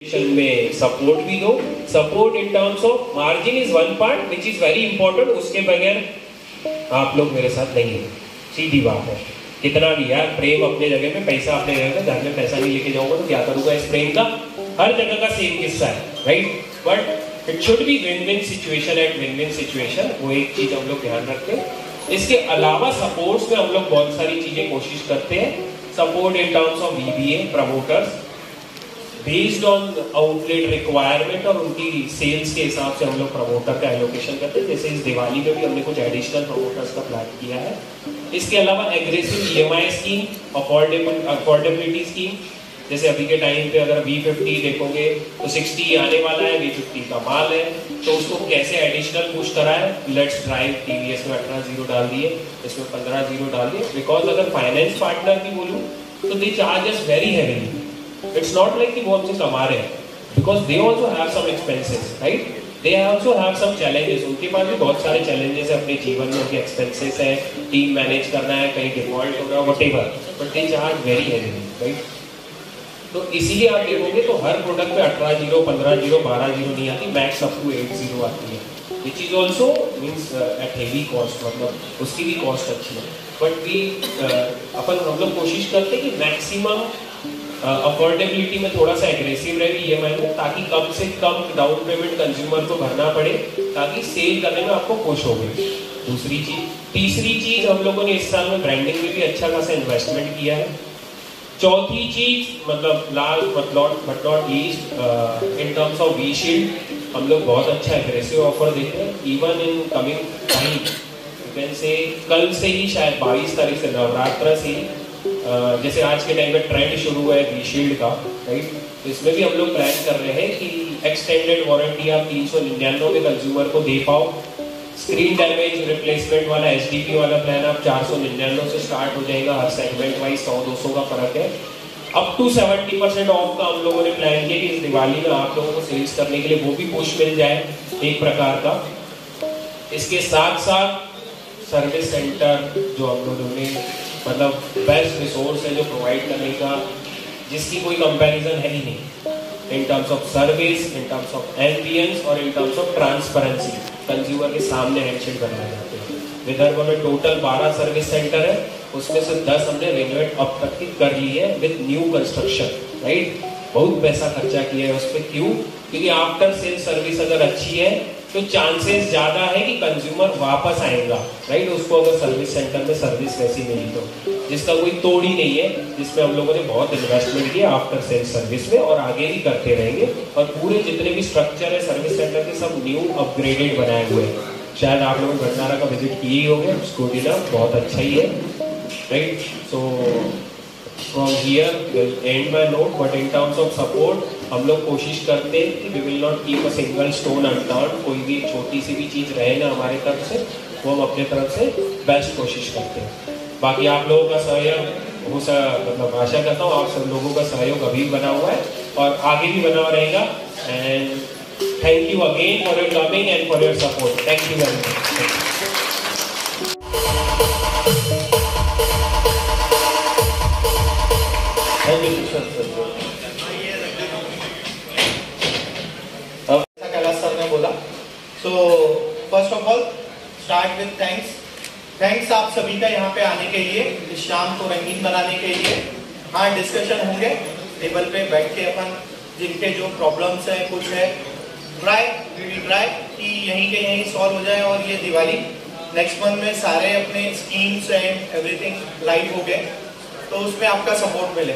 में सपोर्ट भी दो। Support in terms of margin is one part which is very important, उसके बगैर आप लोग मेरे साथ नहीं है, सीधी बात है। कितना भी यार प्रेम अपने जगह पे, पैसा अपने जगह पे, घर में पैसा नहीं लेके जाऊंगा तो क्या करूंगा इस प्रेम का, हर जगह का सेम किस्सा है, right. But it should be win win situation at win win situation, वो एक चीज हम लोग ध्यान रखते हैं। इसके अलावा सपोर्ट्स में हम लोग बहुत सारी चीजें कोशिश करते हैं। Support in terms of VBA promoters based on outlet requirement और उनकी सेल्स के हिसाब से हम लोग प्रमोटर का एलोकेशन करते हैं। जैसे इस दिवाली में भी हमने कुछ एडिशनल प्रमोटर्स का प्लान किया है। इसके अलावा aggressive EMI scheme, affordability scheme, जैसे अभी के टाइम पे अगर V50 देखोगे तो 60 आने वाला है, V50 का माल है, तो उसको कैसे एडिशनल पुश कराए। लेट्स ड्राइव TVS में 18 जीरो डाल दिए, इसमें 15 जीरो डाल दिए। बिकॉज अगर फाइनेंस पार्टनर की बोलूँ तो they charge us very heavily. It's not like कि वो हमसे कमा रहे हैं, because they also have some expenses, right? They also have some challenges. उनके पास भी बहुत सारे challenges है अपने जीवन में, उनके expenses है, टीम मैनेज करना है, कहीं डिफॉल्ट हो रहा है, whatever. But they charge very heavily, right? तो इसीलिए आप देखोगे तो हर प्रोडक्ट पे 18 जीरो, 15 जीरो, 12 जीरो नहीं आती, मैक्स अप टू 8 जीरो आती है, which is also means at heavy cost, मतलब उसकी भी कॉस्ट अच्छी है। बट भी हम लोग कोशिश करते हैं कि मैक्सिमम अफोर्डेबिलिटी में थोड़ा सा एग्रेसिव रहे EMI में, ताकि कम से कम डाउन पेमेंट कंज्यूमर को भरना पड़े, ताकि सेल करने में आपको खुश हो गई। दूसरी चीज, तीसरी चीज हम लोगों ने इस साल में ब्रांडिंग में भी अच्छा खासा इन्वेस्टमेंट किया है। चौथी चीज मतलब last but not least, in terms of V-Shield हम लोग बहुत अच्छा एग्रेसिव ऑफर देते हैं। Even in coming time, you can say कल से ही, शायद 22 तारीख से, नवरात्र से ही, जैसे आज के टाइम में ट्रेंड शुरू हुआ है V-Shield का, राइट। तो इसमें भी हम लोग प्लान कर रहे हैं कि एक्सटेंडेड वारंटी आप 399 में कंज्यूमर को दे पाओ। स्क्रीन डैमेज रिप्लेसमेंट वाला SDP वाला प्लान आप 499 से स्टार्ट हो जाएगा। हर सेगमेंट वाइज 100-200 का फर्क है। अप टू 70% ऑफ का हम लोगों ने प्लान किया कि इस दिवाली में आप लोगों को सेल्स करने के लिए वो भी पुश मिल जाए एक प्रकार का। इसके साथ साथ सर्विस सेंटर जो हम लोगों ने मतलब बेस्ट रिसोर्स है जो प्रोवाइड करने का, जिसकी कोई कंपैरिजन है ही नहीं in terms of service, in terms of ambience और in terms of transparency. Consumer के सामने हैंडशेक बनाए जाते हैं। विदर्भ में टोटल 12 सर्विस सेंटर है, उसमें से 10 हमने रेनोवेट अब तक की कर ली है विद न्यू कंस्ट्रक्शन, राइट। बहुत पैसा खर्चा किया है उस पर। क्यों? क्योंकि आफ्टर सेल सर्विस अगर अच्छी है तो चांसेस ज्यादा है कि कंज्यूमर वापस आएगा, राइट। उसको अगर सर्विस सेंटर में सर्विस वैसी मिली तो, जिसका कोई तोड़ ही नहीं है, जिसमें हम लोगों ने बहुत इन्वेस्टमेंट किया आफ्टर सेल सर्विस में और आगे भी करते रहेंगे। और पूरे जितने भी स्ट्रक्चर है सर्विस सेंटर के सब न्यू अपग्रेडेड बनाए हुए हैं। शायद आप लोग भंडारा का विजिट किए ही होंगे, उसको बहुत अच्छा ही है, right. So from here will end my note, but in terms of support हम लोग कोशिश करते हैं कि we will not keep a single stone unturned. कोई भी छोटी सी भी चीज रहे ना हमारे तरफ से, वो हम अपने तरफ से बेस्ट कोशिश करते हैं। बाकी आप लोगों का सहयोग मतलब आशा करता हूँ आप सब लोगों का सहयोग अभी बना हुआ है और आगे भी बना रहेगा। And thank you again for your coming and for your support. Thank you very much. Kailash sir ने बोला, so first of all start with thanks आप सभी का यहाँ पे आने के लिए, इस शाम को रंगीन बनाने के लिए। हाँ, डिस्कशन होंगे टेबल पे बैठ के, अपन जिनके जो प्रॉब्लम्स है कुछ है ट्राई कि यहीं के यहीं सॉल्व हो जाए और ये दिवाली नेक्स्ट मंथ में सारे अपने स्कीम्स एंड एवरीथिंग लाइव हो गए तो उसमें आपका सपोर्ट मिले।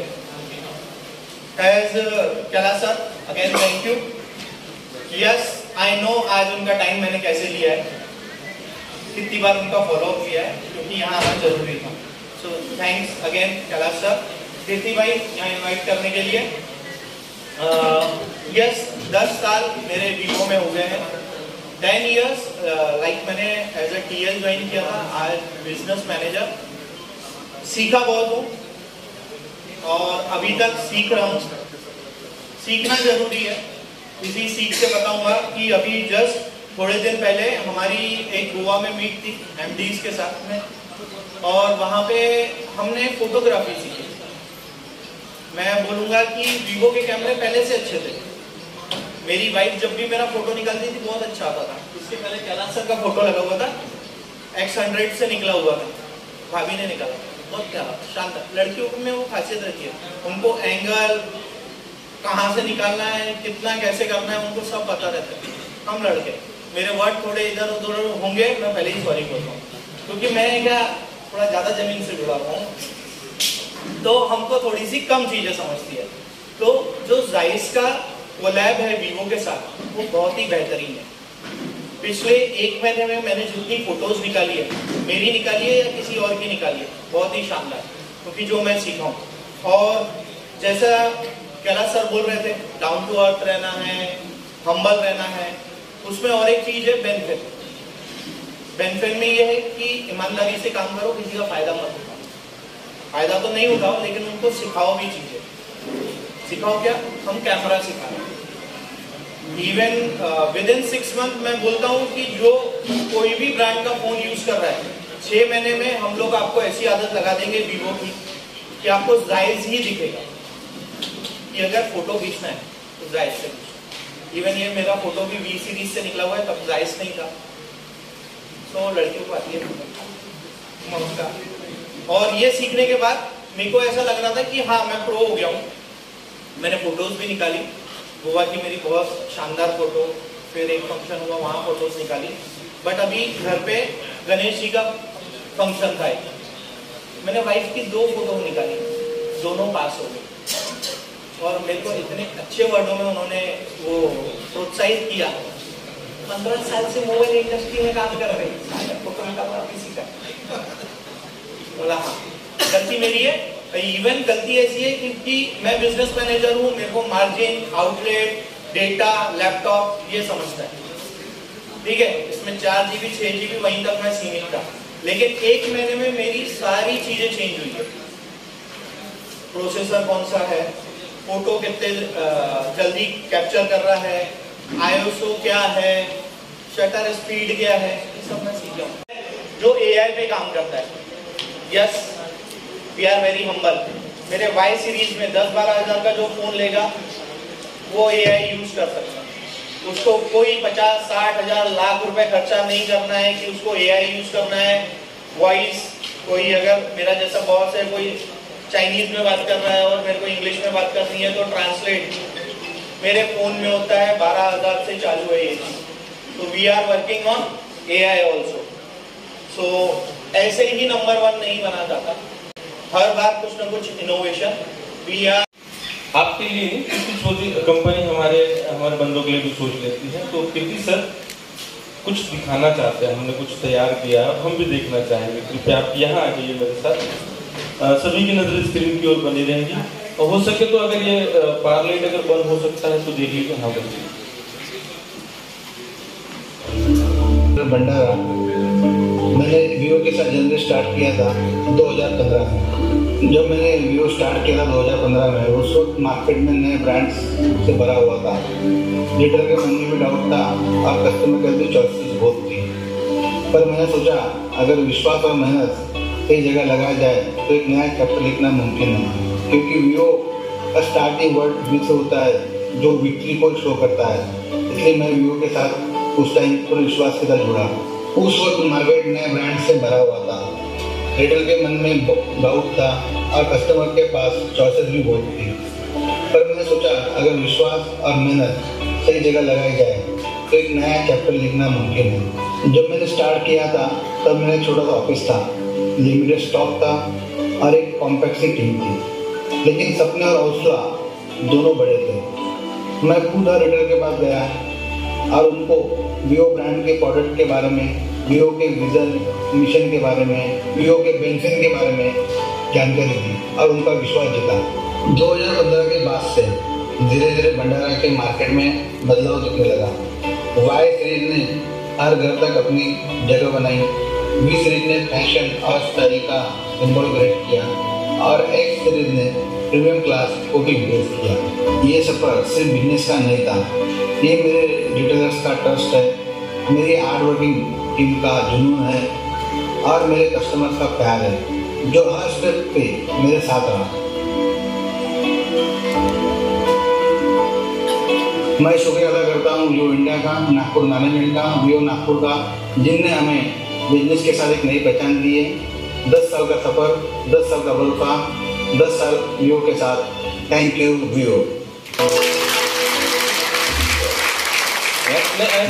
As Kailash sir again thank you. Yes I know आज उनका टाइम मैंने कैसे लिया है, कितनी बार उनका फॉलो अप किया है, क्योंकि यहाँ आना जरूरी था। So thanks again Kailash sir. Kirti भाई यहाँ इनवाइट करने के लिए। यस 10 साल मेरे वीवो में हो गए हैं। 10 years लाइक मैंने एज ए TL ज्वाइन किया था, आज बिजनेस मैनेजर। सीखा बहुत हूँ और अभी तक सीख रहा हूँ। सीखना जरूरी है। इसी सीख से बताऊंगा कि अभी जस्ट थोड़े दिन पहले हमारी एक गोवा में मीट थी MDs के साथ में, और वहाँ पे हमने फोटोग्राफी सीखी। मैं बोलूंगा कि वीवो के कैमरे पहले से अच्छे थे, मेरी वाइफ जब भी मेरा फोटो निकालती थी बहुत अच्छा आता था। इसके पहले कैलाश सर का फोटो लगा हुआ था, X100 से निकला हुआ था, भाभी ने निकाला, बहुत प्यारा शानदार। लड़कियों में वो खासियत रहती है, उनको एंगल कहाँ से निकालना है, कितना कैसे करना है, उनको सब पता रहता है। हम लड़के, मेरे वर्ड थोड़े इधर उधर होंगे, मैं पहले ही सॉरी बोलता हूँ, क्योंकि मैं क्या थोड़ा ज्यादा जमीन से जुड़ा हुआ हूँ, तो हमको थोड़ी सी कम चीजें समझती है। तो जो जाइस का कोलैब है वीवो के साथ, वो बहुत ही बेहतरीन है। पिछले 1 महीने में मैंने जितनी फोटोज निकाली है, मेरी निकाली है या किसी और की निकाली है, बहुत ही शानदार, क्योंकि जो मैं सीखा हूँ। और जैसा कैलाश सर बोल रहे थे, डाउन टू अर्थ रहना है, हम्बल रहना है, उसमें और एक चीज है बेनिफिट। बेनिफिट में ये है कि ईमानदारी से काम करो, किसी का फायदा मत उठाओ। फायदा तो नहीं उठाओ, लेकिन उनको सिखाओ भी चीजें। सिखाओ क्या? हम कैमरा सिखाएं। इवन विद इन 6 मंथ मैं बोलता हूँ कि जो कोई भी ब्रांड का फोन यूज कर रहा है, 6 महीने में हम लोग आपको ऐसी आदत लगा देंगे वीवो की कि आपको जायज ही दिखेगा कि अगर फोटो खींचना है तो जायज से खींचो। इवन ये मेरा फोटो भी वी सीरीज से निकला हुआ है, तब जायज नहीं था। तो लड़कियों को आती है नमस्कार। और ये सीखने के बाद मेरे को ऐसा लग रहा था कि हाँ मैं प्रो हो गया हूँ। मैंने फोटोज भी निकाली, गोवा की मेरी बहुत शानदार फोटो, फिर एक फंक्शन हुआ वहाँ फोटोज निकाली। बट अभी घर पे गणेश जी का फंक्शन था, मैंने वाइफ की 2 फोटो निकाली, दोनों पास हो गई। और मेरे को इतने अच्छे वर्डों में उन्होंने वो प्रोत्साहित किया। 15 साल से मोबाइल इंडस्ट्री में काम कर रहे हैं, फोटो निकालना किसी का। बोला हाँ, गलती मेरी है। इवन गलती ऐसी है क्योंकि मैं बिजनेस मैनेजर हूँ, मेरे को मार्जिन, आउटलेट, डेटा, लैपटॉप ये समझता है, ठीक है। इसमें 4 GB 6 GB वहीं तक मैं सीमित था, लेकिन 1 महीने में मेरी सारी चीजें चेंज हुई है। प्रोसेसर कौन सा है, फोटो कितने जल्दी कैप्चर कर रहा है, ISO क्या है, शटर स्पीड क्या है, ये सब मैं सीख गया। जो AI पे काम करता है, yes we are very humble. मेरे Y सीरीज में 10-12 हजार का जो फोन लेगा वो AI यूज कर सकता है। उसको कोई 50-60 हजार लाख रुपए खर्चा नहीं करना है कि उसको AI यूज करना है। वॉइस, कोई अगर मेरा जैसा बॉस है, कोई चाइनीज में बात कर रहा है और मेरे को इंग्लिश में बात करनी है, तो ट्रांसलेट मेरे फोन में होता है। 12,000 से चालू है ये चीज। तो we are working on AI also. So ऐसे ही नंबर 1 नहीं बना जाता, हर बार कुछ ना कुछ इनोवेशन। वी आर आपके लिए नहीं, कुछ सोची कंपनी हमारे बंदों के लिए भी सोच लेती है। तो कीर्ति सर कुछ दिखाना चाहते हैं, हमने कुछ तैयार किया है, हम भी देखना चाहेंगे। कृपया आप यहाँ आ जाइए मेरे साथ। सभी की नजर स्क्रीन की ओर बनी रहेगी, और हो सके तो अगर ये पार्लेट अगर बंद हो सकता है तो देख लीजिए। हाँ बंद। भंडारा मैंने वीवो के साथ जर्नी स्टार्ट किया था 2015 में। जब मैंने वीवो स्टार्ट किया था 2015 में, उस वक्त मार्केट में नए ब्रांड्स से भरा हुआ था। लीडर के मन में भी डाउट था और कस्टमर के भी चॉइसेस बहुत थी। पर मैंने सोचा अगर विश्वास और मेहनत सही जगह लगाया जाए तो एक नया चैप्टर लिखना मुमकिन है। क्योंकि वीवो का स्टार्टिंग वर्ड वी से होता है जो विक्ट्री को शो करता है। इसलिए मैं वीवो के साथ उस टाइम पूरे विश्वास के साथ जुड़ा। उस वक्त मार्केट नए ब्रांड से भरा हुआ था, रिटेल के मन में डाउट था और कस्टमर के पास चॉइसेस भी बहुत थी। पर मैंने सोचा अगर विश्वास और मेहनत सही जगह लगाई जाए तो एक नया चैप्टर लिखना मुमकिन है। जब मैंने स्टार्ट किया था तब मेरा छोटा सा ऑफिस था, लिमिटेड स्टॉक था और एक कॉम्पैक्ट सी टीम थी, लेकिन सपने और हौसला दोनों बड़े थे। मैं खुद रिटेल के पास गया और उनको वीवो ब्रांड के प्रोडक्ट के बारे में, वीवो के विजन मिशन के बारे में, वीवो के बेनिफिट के बारे में जानकारी दी और उनका विश्वास जीता। 2015 के बाद से धीरे धीरे भंडारा के मार्केट में बदलाव दिखने लगा। Y सीरीज ने हर घर तक अपनी जगह बनाई, V सीरीज ने फैशन और स्टाइल का सिंबल क्रिएट किया और X सीरीज ने प्रीमियम क्लास को भी इंप्रूव किया। ये सफर सिर्फ बिजनेस का नहीं था, ये मेरे रिटेलर्स का ट्रस्ट है, मेरी हार्ड वर्किंग टीम का जुनून है और मेरे कस्टमर्स का प्यार है जो हर स्टेप पे मेरे साथ रहा। मैं शुक्रिया अदा करता हूँ वीवो इंडिया का, नागपुर मैनेजमेंट का, वीवो नागपुर का, जिनने हमें बिजनेस के साथ एक नई पहचान दी है। 10 साल का सफ़र, 10 साल का वल्फा, 10 साल वीवो के साथ। Thank you Vivo.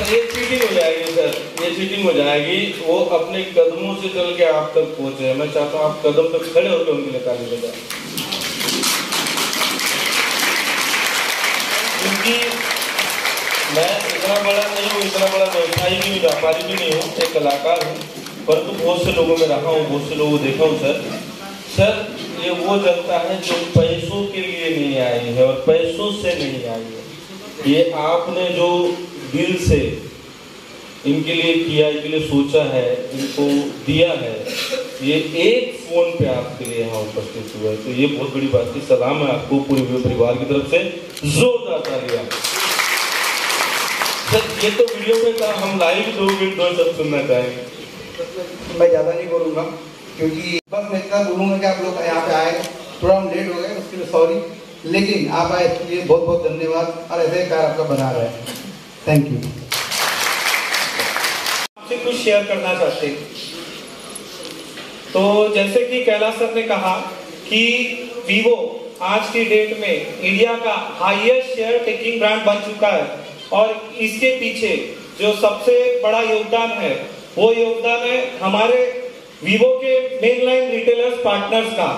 ये चीटिंग हो जाएगी सर, ये चीटिंग हो जाएगी। वो अपने कदमों से चल के आप तक पहुंचे। मैं चाहता हूँ आप कदम पे खड़े होकर उनके लिए ताली बजाएं, क्योंकि मैं इतना बड़ा नहीं हूँ, इतना बड़ा व्यवसायी नहीं हूँ, व्यापारी भी नहीं हूँ, एक कलाकार हूँ, परंतु बहुत से लोगों में रहा हूँ, बहुत से लोगों को देखा हूँ। सर ये वो जनता है जो पैसों के लिए नहीं आई है और पैसों से नहीं आई है। ये आपने जो दिल से इनके लिए किया, इनके लिए सोचा है, इनको दिया है, ये एक फोन पे आपके लिए यहाँ उपस्थित हुआ है, तो ये बहुत बड़ी बात है। सलाम है आपको पूरे परिवार की तरफ से, जोरदार तालियां। सर ये तो वीडियो में था, हम लाइव 2 मिनट 2 सब सुनना चाहेंगे। मैं ज़्यादा नहीं बोलूँगा, क्योंकि बस मैं इतना बोलूँगा कि आप लोग यहाँ पे आए, थोड़ा हम लेट हो गए, उसके लिए सॉरी, लेकिन आप आए इसके लिए बहुत बहुत धन्यवाद और ऐसे कार्य आपका बना रहा है। Thank you. आपसे कुछ शेयर करना चाहते हैं, तो जैसे कि कैलाश सर ने कहा कि वीवो आज की डेट में इंडिया का हाईएस्ट शेयर टेकिंग ब्रांड बन चुका है, और इसके पीछे जो सबसे बड़ा योगदान है वो योगदान है हमारे वीवो के मेनलाइन रिटेलर्स पार्टनर्स का।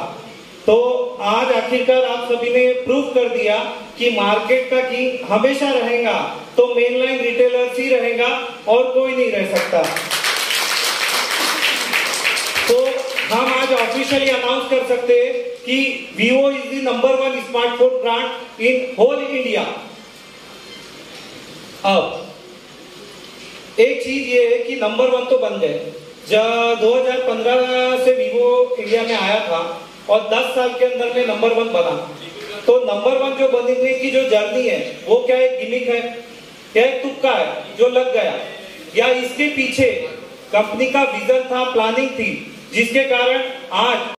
तो आज आखिरकार आप सभी ने प्रूव कर दिया कि मार्केट का किंग हमेशा रहेगा तो मेनलाइन रिटेलर्स ही रहेगा और कोई नहीं रह सकता। तो हम आज ऑफिशियली अनाउंस कर सकते हैं कि Vivo is the number 1 smartphone brand in whole India. अब एक चीज ये है कि नंबर 1 तो बन गए। जब 2015 से वीवो इंडिया में आया था और 10 साल के अंदर में नंबर 1 बना, तो नंबर 1 जो बनने की जो जर्नी है वो क्या एक गिमिक है, क्या एक तुक्का है जो लग गया, या इसके पीछे कंपनी का विजन था, प्लानिंग थी, जिसके कारण आज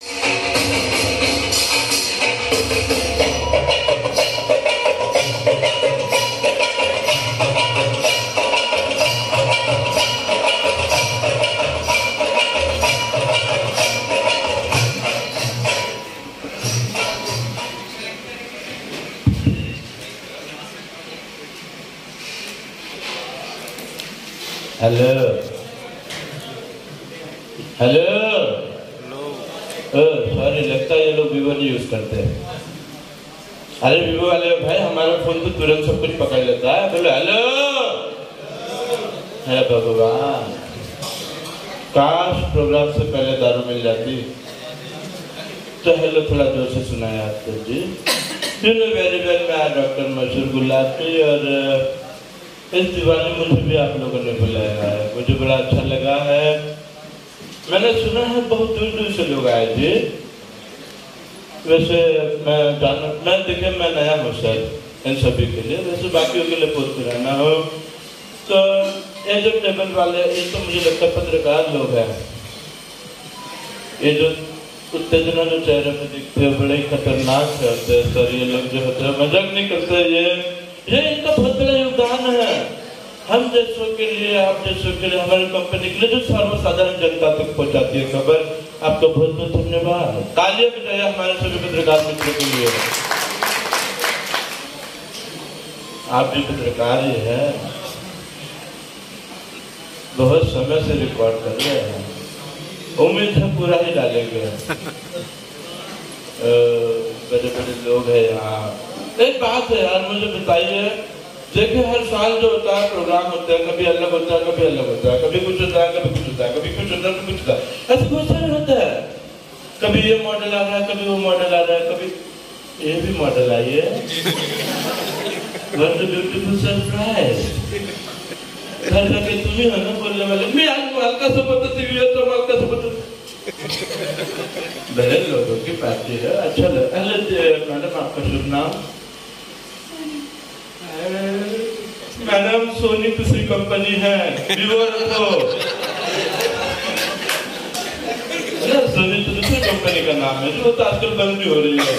हेलो हेलो सॉरी, लगता है ये लोग वीवो नहीं यूज करते हैं। अरे वीवो वाले भाई, हमारा फोन तो तुरंत सब कुछ पकड़ लेता है। बोलो हेलो। है भगवान, काश प्रोग्राम से पहले दारू मिल जाती। तो हेलो थोड़ा जोर से सुनाया आपको जी। वेरी वेल, मैं डॉक्टर मशहूर गुलाटी, और इस दिवाली मुझे भी आप लोगों ने बुलाया है, मुझे बड़ा अच्छा लगा है। मैंने सुना है बहुत दूर दूर से लोग आए थे। वैसे मैं देखे मैं नया हूँ सर इन सभी के लिए, वैसे बाकियों के लिए बहुत पुराना हो। तो ये जो टेबल वाले, ये तो मुझे लगता है पत्रकार लोग हैं। ये जो उत्तेजना जो चेहरे पे दिखते हैं बड़े खतरनाक होते हैं सर। ये लोग जो होते हैं मजाक नहीं करते, ये इनका बहुत बड़ा योगदान है हम जैसों के लिए, आप जैसों के लिए, हमारी कंपनी के लिए, जो सर्वसाधारण जनता तक पहुंचाती है खबर। आपका बहुत बहुत धन्यवाद। तालियां बजाइए हमारे सभी पत्रकार मित्रों के लिए। आप भी पत्रकार ही हैं, बहुत समय से रिकॉर्ड कर रहे हैं, उम्मीद है पूरा ही डालेंगे। बड़े बड़े लोग हैं यहाँ। एक बात है यार, मुझे बताइए, देखिए हर साल जो होता है प्रोग्राम होता है, कभी अलग होता है, कभी अलग होता है, कभी कुछ होता है, कभी कुछ होता है, कभी कुछ होता है, कभी कुछ होता है, ऐसे बहुत सारे होता है। कभी ये मॉडल आ रहा है, कभी वो मॉडल आ रहा है, कभी ये भी मॉडल आई है। What a beautiful surprise. घर जाके तुम ही हो ना बोलने वाले, मैं आज हल्का सा बताती हुई तो हल्का सा बता। बड़े लोगों की पार्टी है, अच्छा लगता है। मैडम आपका शुभ नाम? मैडम सोनी दूसरी कंपनी है, वीवो रखो। सोनी तो दूसरी कंपनी का नाम है, जो तो आजकल बंद भी हो रही है,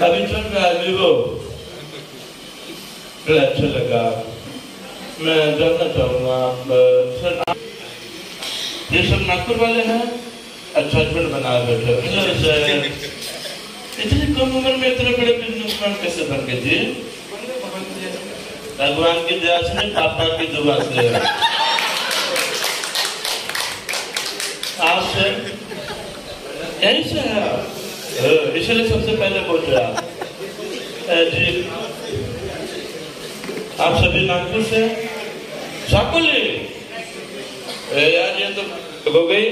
अभी चल रहा है वीवो। बड़ा अच्छा लगा। मैं जानना चाहूँगा सर, ये सब नागपुर वाले हैं? अच्छा हस्बैंड बना बैठे। हेलो सर, इतनी कम उम्र में इतने बड़े बिजनेसमैन कैसे बन गए जी? भगवान की दया से, पापा की दुआ से। आप सर यही से है, इसलिए सबसे पहले पूछ रहा जी। आप सभी नागपुर से? साकोली? यार ये तो हो गई।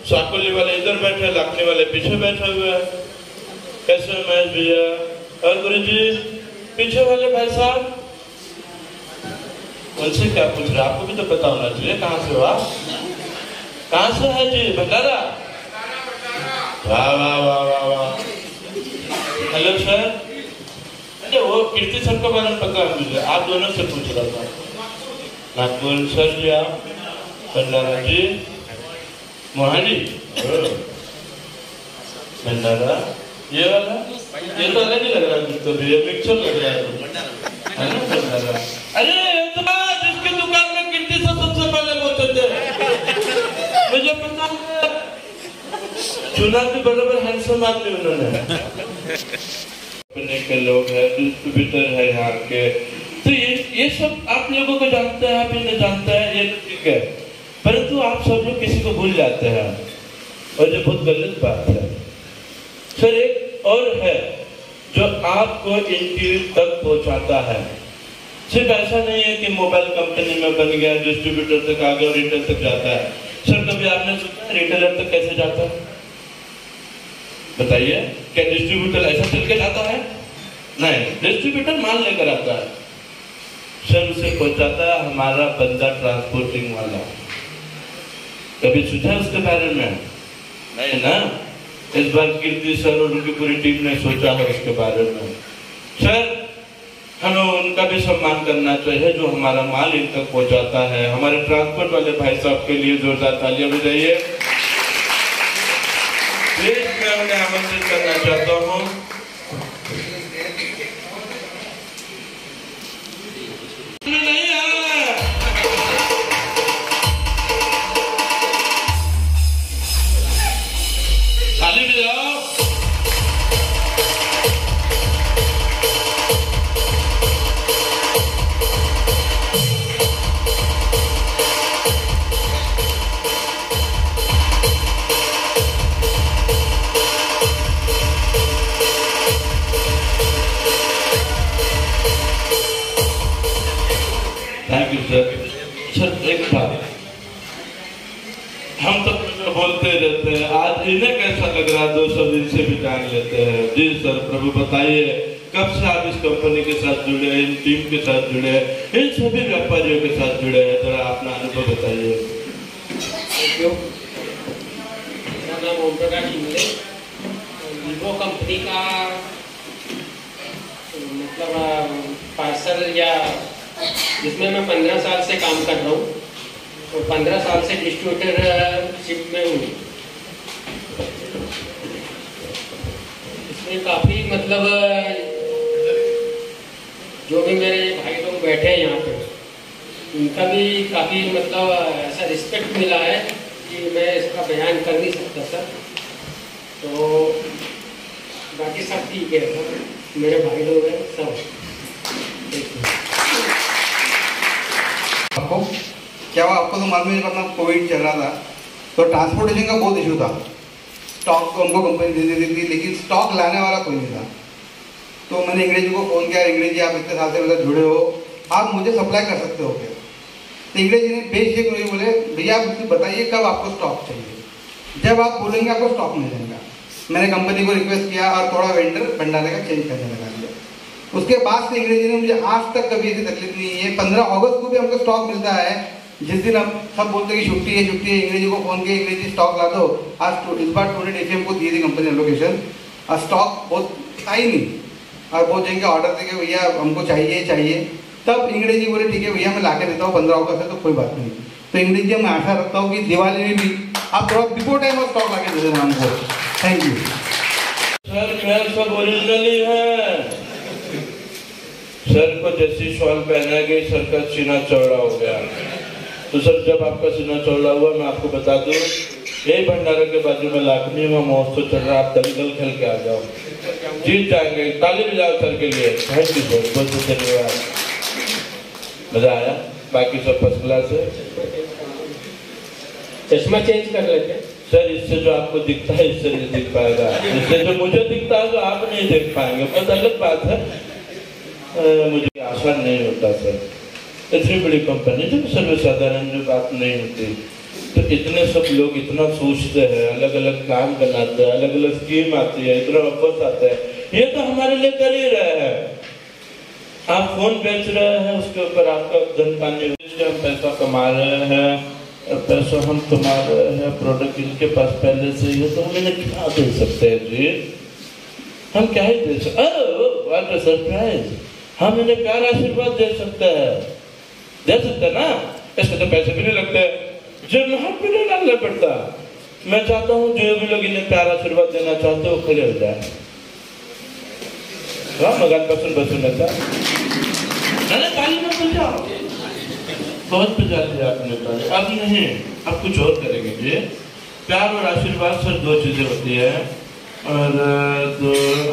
साकोली वाले इधर बैठे, लखनऊ वाले पीछे बैठे हुए हैं। कैसे महेश भैया? और गुरु जी पीछे वाले भाई साहब, उनसे क्या पूछ रहे? आपको भी तो पता होना चाहिए। कहाँ से हो आप? कहाँ से है जी? भंडारा? वाह वाह वाह वाह वाह। Hello sir. अरे वो कीर्ति सर के बारे में पता है मुझे, आप दोनों से पूछ रहा था। नागपुर सर जी, आप भंडारा जी, मोहाली भंडारा, ये वाला ये तो अलग ही लग रहा है, तो ये मिक्सर लग रहा है ना भंडारा। अरे ये तो जिसकी दुकान में कीर्ति सर सबसे पहले बोलते थे, मुझे पता है। चुनाव भी बराबर हैंडसम आदमी उन्होंने के लोग हैं, डिस्ट्रीब्यूटर है यहाँ के। तो ये सब आप लोगों को जानते हैं, आप इन्हें जानते हैं, ये तो ठीक है। परंतु आप सब लोग किसी को भूल जाते हैं और ये बहुत गलत बात है। सर एक और है जो आपको इंटरव्यू तक पहुंचाता है। सिर्फ ऐसा नहीं है कि मोबाइल कंपनी में बन गया, डिस्ट्रीब्यूटर तक आ गया और रिटेल तक जाता है। सर कभी आपने सोचा रिटेलर तक कैसे जाता है? बताइए, क्या डिस्ट्रीब्यूटर ऐसा चल के जाता है? नहीं, डिस्ट्रीब्यूटर माल लेकर आता है, सर उसे पहुंचाता है हमारा बंदा ट्रांसपोर्टिंग वाला। कभी सोचा उसके बारे में? नहीं ना। इस बार कीर्ति सर और उनकी पूरी टीम ने सोचा है उसके बारे में। सर हमें उनका भी सम्मान करना चाहिए जो हमारा माल इन तक पहुंचाता है। हमारे ट्रांसपोर्ट वाले भाई साहब के लिए जोरदार तालियां बजाइए। प्लीज मैं उन्हें आमंत्रित करना चाहता हूँ। नहीं आया ताली बजाओ। Thank you sir. सर एक बात, हम तो बोलते रहते हैं, आज इन्हें कैसा लग रहा है? 200 दिन से भी जान लेते हैं। जी सर, प्रभु बताइए कब से आप इस कंपनी के साथ जुड़े, इन टीम के साथ जुड़े, इन सभी व्यापारियों के साथ जुड़े हैं? जरा अपना अनुभव बताइए। मेरा नाम ओम प्रकाश इंगले। वीवो कंपनी का मतलब पार्सल या जिसमें मैं 15 साल से काम कर रहा हूँ और 15 साल से डिस्ट्रीब्यूटरशिप में हूँ। इसमें काफ़ी मतलब जो भी मेरे भाई लोग बैठे हैं यहाँ पे, उनका भी काफ़ी मतलब ऐसा रिस्पेक्ट मिला है कि मैं इसका बयान कर नहीं सकता सर। तो बाकी सब ठीक है सर, मेरे भाई लोग हैं सब। आपको क्या हुआ? आपको तो मालूम है जब अपना कोविड चल रहा था तो ट्रांसपोर्टेशन का बहुत इशू था। स्टॉक तो हमको कंपनी दे देती थी लेकिन स्टॉक लाने वाला कोई नहीं था। तो मैंने अंग्रेजी को फ़ोन किया, अंग्रेजी आप इतने साल से मतलब जुड़े हो, आप मुझे सप्लाई कर सकते हो क्या? तो अंग्रेजी ने बेशक मुझे बोले भैया आप मुझे बताइए कब आपको स्टॉक चाहिए, जब आप बोलेंगे आपको स्टॉक मिल जाएगा। मैंने कंपनी को रिक्वेस्ट किया और थोड़ा वेंडर भंडारे का चेंज करने लगा दिया। उसके बाद से अंग्रेजी ने मुझे आज तक कभी ऐसी तकलीफ नहीं है। 15 अगस्त को भी हमको स्टॉक मिलता है, जिस दिन हम सब बोलते हैं कि छुट्टी है अंग्रेजी को फोन किया, अंग्रेजी स्टॉक ला दो। आज इस बार 200 एफएम को दी थी कंपनी लोकेशन, और स्टॉक बहुत आई नहीं और बहुत जगह ऑर्डर देके भैया हमको चाहिए, तब अंग्रेजी बोले ठीक है भैया मैं ला के देता हूँ 15 अगस्त है तो कोई बात नहीं। तो अंग्रेजी मैं आशा रखता हूँ कि दिवाली में भी आप थोड़ा बिफोर टाइम और स्टॉक ला के दे देना हमको। Thank you sir. खैर सब ओरिजिनल ही है, सर को जैसी शॉल पहना गई सर का सीना चौड़ा हो गया। तो सर जब आपका सीना चौड़ा हुआ, मैं आपको बता दूं, यही भंडारा के बाजू में लाखनी में महोत्सव चल रहा है, आप दंगल खेल के आ जाओ, जीत जाएंगे। ताली बजाओ सर के लिए। थैंक यू सर, बहुत बहुत धन्यवाद, मजा आया। बाकी सब फर्स्ट क्लास है। चश्मा चेंज कर लेते सर, इससे जो आपको दिखता है इससे नहीं दिख पाएगा, इससे जो मुझे दिखता है तो आप नहीं देख पाएंगे, बस अलग बात है। मुझे आसान नहीं होता सर, इतनी बड़ी कंपनी जो सर्वसाधारण जो बात नहीं होती, तो इतने सब लोग इतना सोचते हैं, अलग अलग प्लान बनाते हैं, अलग अलग स्कीम आती है, इतना ऑफर्स आते हैं, ये तो हमारे लिए कर ही रहे हैं। आप फोन बेच रहे हैं, उसके ऊपर आपका धन पानी, हम पैसा कमा रहे हैं, पैसा हम कमा रहे हैं, प्रोडक्ट इनके पास पहले से ही है, तो हम इन्हें क्या दे सकते हैं जी? हम क्या ही दे सकते? What a surprise! हम इन्हें प्यार आशीर्वाद दे सकते हैं ना। इसके तो पैसे भी नहीं लगते, जब हाथ भी नहीं डालना पड़ता। मैं चाहता हूँ जो भी लोग इन्हें प्यार आशीर्वाद देना चाहते हो खड़े हो जाए। मगन बसून बसून ताली मत बजाओ, बहुत बजा दिया आपने ताली। अब नहीं, अब कुछ और करेंगे जी। प्यार और आशीर्वाद सर दो चीजें होती है, और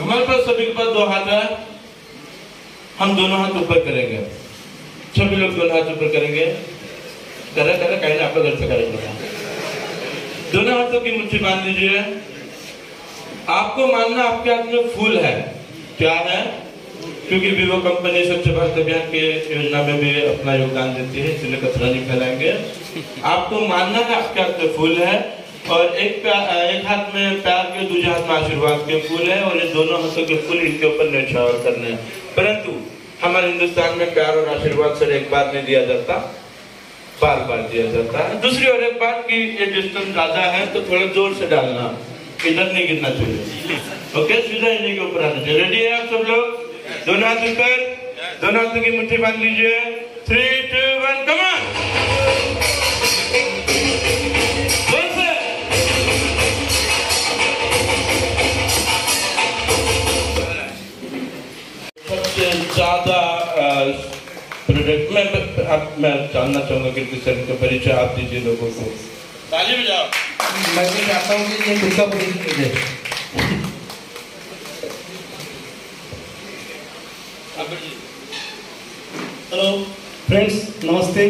हमारे पास सभी के पास दो हाथ है, हम दोनों हाथ ऊपर करेंगे, सभी लोग दोनों हाथ ऊपर करेंगे। करें कहीं ना, आपका घर से करेंगे। दोनों हाथों की मुट्ठी बांध लीजिए। आपको मानना आपके हाथ में फूल है, क्या है? क्योंकि विवो कंपनी स्वच्छ भारत अभियान की योजना में भी अपना योगदान देती है, इसलिए कचरा नहीं फैलाएंगे। आपको मानना है आपके हाथ में फूल है, और एक हाथ में प्यार के, दूसरे हाथ में आशीर्वाद के फूल है, और ये दोनों हाथों के फूल इनके ऊपर न्यौछावर करने हैं। परंतु हमारे हिंदुस्तान में प्यार और आशीर्वाद सर एक बार नहीं दिया जाता, बार बार दिया जाता है। दूसरी और एक बात की ये डिस्टेंस ज्यादा है तो थोड़ा जोर से डालना, इधर नहीं गिरना चाहिए। ओके, सीधा इन्हीं के ऊपर आना चाहिए। रेडी है आप सब लोग? दोनों हाथ ऊपर, दोनों हाथों की मुट्ठी बांध लीजिए। 3, 2, 1 कम ऑन। सबसे ज्यादा प्रोडक्ट मैं जानना चाहूंगा कीर्ति सर का परिचय आप दीजिए लोगों को। ताली बजाओ। मैं भी चाहता हूँ कि ये दुर्गा पूजा हेलो फ्रेंड्स, नमस्ते।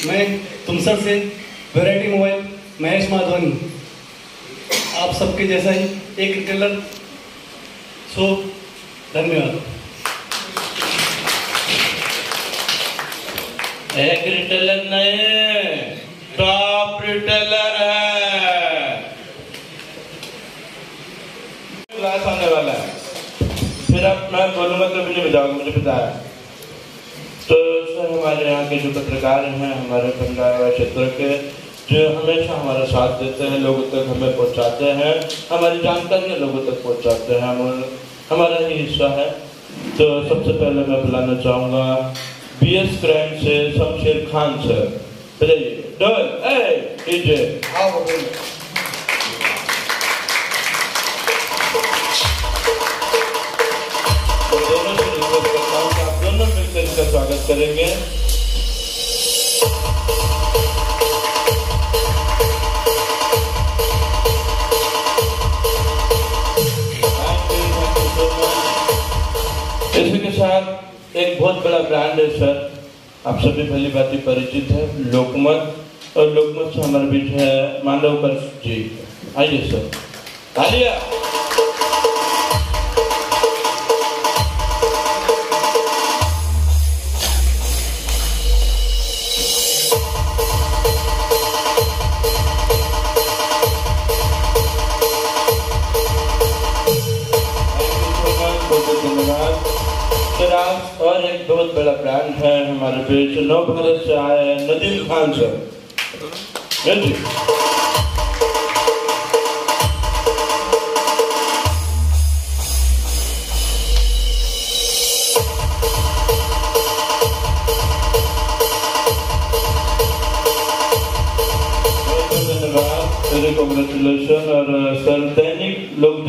मैं तुमसर से वैरायटी मोबाइल महेश माधवानी, आप सबके जैसा ही एक रिटेलर। सो धन्यवाद। एक रिटेलर नहीं, टॉप रिटेलर है। क्लास आने वाला है, फिर अब मैं बोलूंगा तो भी नहीं बजाओगे, मुझे पता है। तो सर हमारे यहाँ के जो पत्रकार हैं, हमारे भंडारा क्षेत्र के, जो हमेशा हमारा साथ देते हैं, लोगों तक हमें पहुँचाते हैं, हमारी जानकारी लोगों तक पहुँचाते हैं, हमारा ही हिस्सा है। तो सबसे पहले मैं बुलाना चाहूँगा BS क्राइम से शमशेर खान सर। बताइए डोल डीजे। दोनों से रिक्वेस्ट करता हूँ कि आप दोनों मिलकर इसका स्वागत करेंगे। इसी के साथ एक बहुत बड़ा ब्रांड है सर, आप सभी भली भांति परिचित है, लोकमत। और लोकमत से हमारे बीच है मानव पर जी। आइए सर, तालियां। और एक बहुत बड़ा ब्रांड है हमारे बीच, नव भारत से आए हैं नदीम खान सर। जी धन्यवाद, वेरी कांग्रेचुलेशन। और सर दैनिक लोग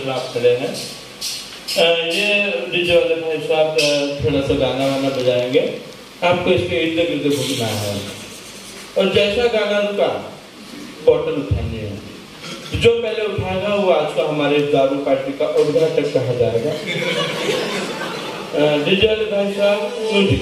जो आप खड़े हैं, ये डीजे वाले भाई साहब थोड़ा सा गाना वाना बजाएंगे, आपको इसके इर्द गिर्द घूमना है और जैसा गाना रुका बॉटल उठानी है। जो पहले उठाएगा वो आज का हमारे दारू पार्टी का उद्घाटक कहा जाएगा। डीजे वाले भाई साहब म्यूजिक।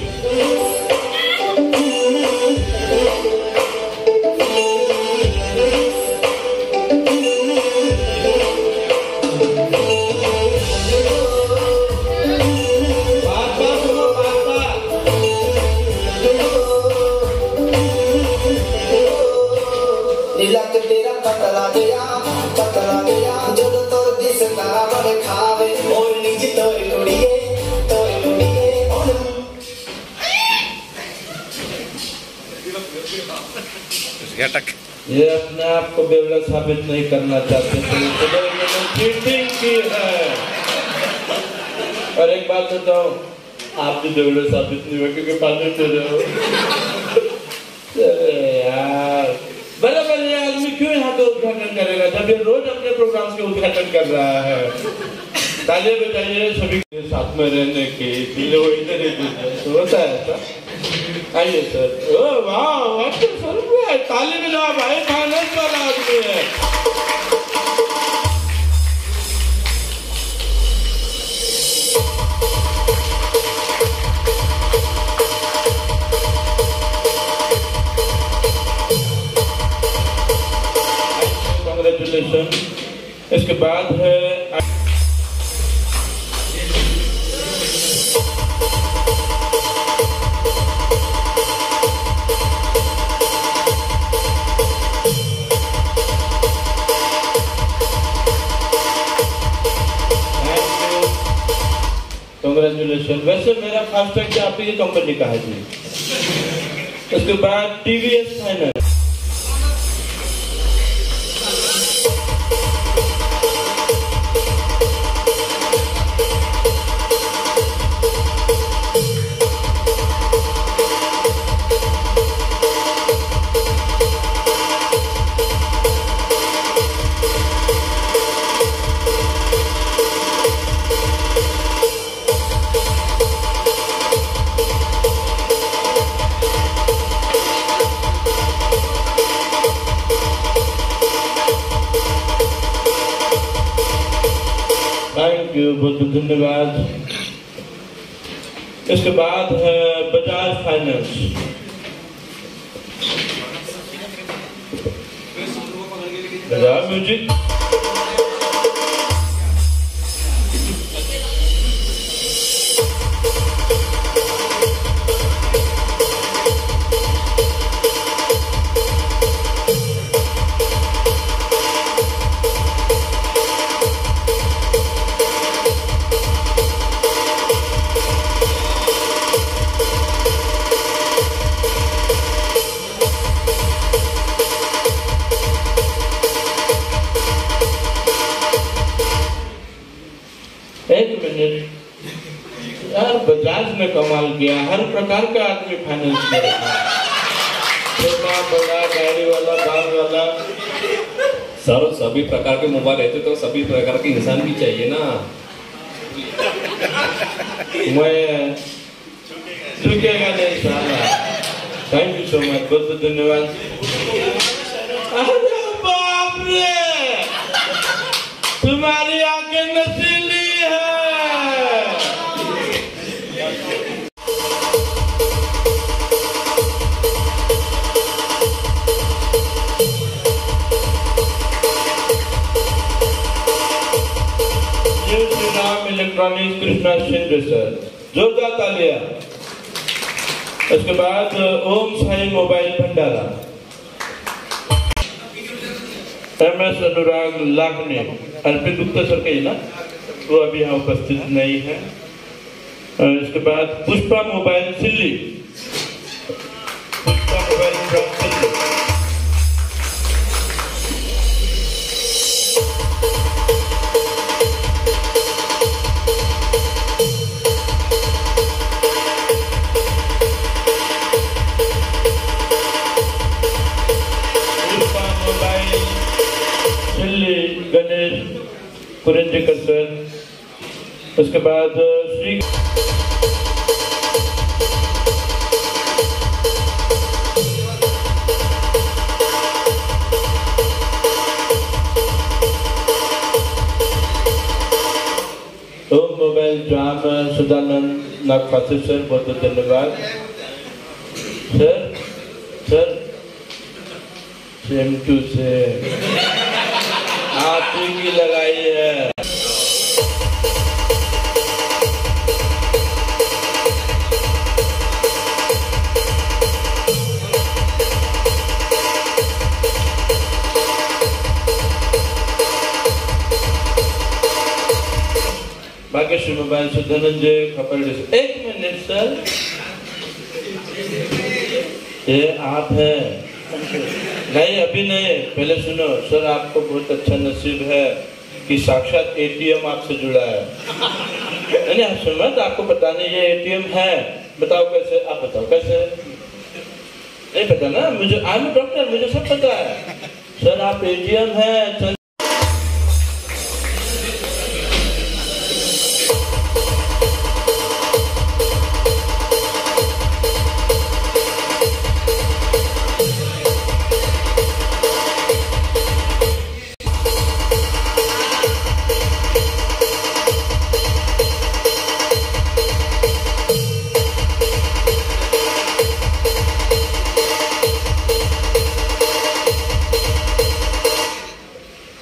ये अपने आप को बेवड़ा साबित नहीं करना चाहते थे, चीटिंग की है। और एक बात बताओ, आप भी बेवड़ा साबित नहीं हुए क्योंकि पानी पी रहे हो। यार बराबर ये आदमी क्यों यहाँ पे उद्घाटन करेगा जब ये रोज अपने प्रोग्राम के उद्घाटन कर रहा है। तालियां बजाइए सभी के साथ में रहने के लिए, वो इधर ही होता है ऐसा। आइए सर। ओ वाह सर, ताली बजाओ भाई, फाइनेंस वाला आदमी है। कांग्रेचुलेशन। इसके बाद है कांग्रेचुलेशन। वैसे मेरा फास्टैग से आपकी कंपनी का है जी। उसके बाद टीवीएस फाइनेंस। थैंक यू, बहुत बहुत धन्यवाद। इसके बाद है बजाज फाइनेंस। बजाज म्यूजिक। एक मिनट यार, बजाज ने कमाल किया, हर प्रकार का आदमी फाइनेंस में रखा है, छोटा बड़ा, गाड़ी वाला, कार वाला। सर सभी प्रकार के मोबाइल रहते तो सभी प्रकार के इंसान भी चाहिए ना। मैं झुकेगा नहीं साला। थैंक यू सो मच, बहुत बहुत धन्यवाद। अरे बाप रे, तुम्हारी आंखें नशीली है। इलेक्ट्रॉनिक्स कृष्णा शिंदे सर, जोरदार तालियां। उसके बाद ओम साई मोबाइल भंडारा। MS अनुराग लाखने। अर्पित गुप्ता सर कही ना, वो अभी यहाँ उपस्थित नहीं है। इसके बाद पुष्पा मोबाइल सिल्ली। पुष्पा मोबाइल सिल्ली। पुरंजेकर सर, उसके बाद श्री ओम मोबाइल जाम सदानंद नागपासी सर, बहुत बहुत धन्यवाद सर। सर सेम टू से आप ही लगाई है। बागेश्वर मोबाइल से धनंजय खपर। एक मिनट सर, ये आप हैं? नहीं अभी नहीं, पहले सुनो सर। आपको बहुत अच्छा नसीब है कि साक्षात एटीएम आपसे जुड़ा है। नहीं आप समझ, आपको पता नहीं ये एटीएम है। बताओ कैसे, आप बताओ कैसे? नहीं पता ना मुझे, आई एम डॉक्टर, मुझे सब पता है सर। आप एटीएम है।